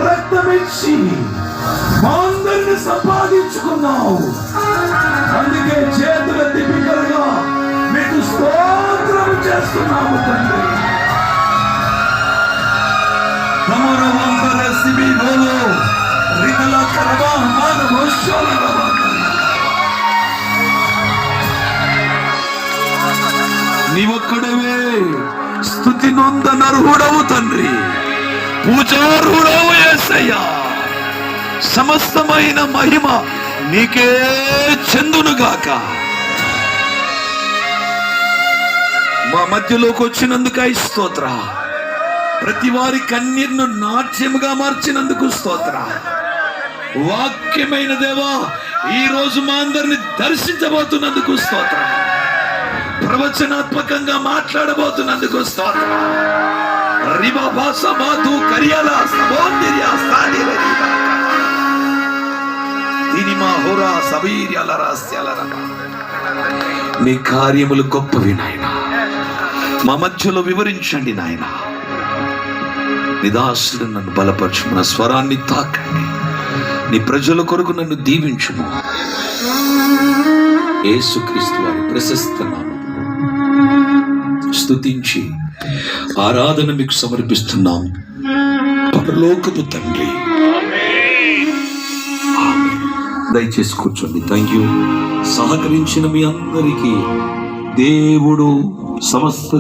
రక్తమిచ్చి మా అందరిని సంపాదించుకున్నావు. అందుకే చేతులెత్తి బిడ్డలుగా మీకు స్తోత్రం చేస్తున్నాము తండ్రి. నీవొక్కడవే స్తుతి నొందనర్హుడవు తండ్రి, పూజార్హుడవు యేసయ్యా. సమస్తమైన మహిమ నీకే చెందునుగాక. మా మధ్యలోకి వచ్చినందుకై స్తోత్ర. ప్రతి వారి కన్నీరును నాట్యముగా మార్చినందుకు స్తోత్ర. వాక్యమైన దేవా, ఈ రోజు మా అందరిని దర్శించబోతున్నందుకు స్తోత్ర. ప్రవచనాత్మకంగా మాట్లాడబోతున్నందుకు స్తోత్ర. నీ కార్యములు గొప్పవి నాయన. మా మధ్యలో వివరించండి నాయన. నిదాసుడు నన్ను బలపరచుము, నా స్వరాన్ని తాకండి. నీ ప్రజల కొరకు నన్ను దీవించుము. యేసుక్రీస్తు వారి ప్రశస్త నామములో స్తుతించి ఆరాధన మీకు సమర్పిస్తున్నాం పరలోకపు తండ్రి. దయచేసి కూర్చోండి. Thank you. సహకరించిన మీ అందరికీ దేవుడు సమస్త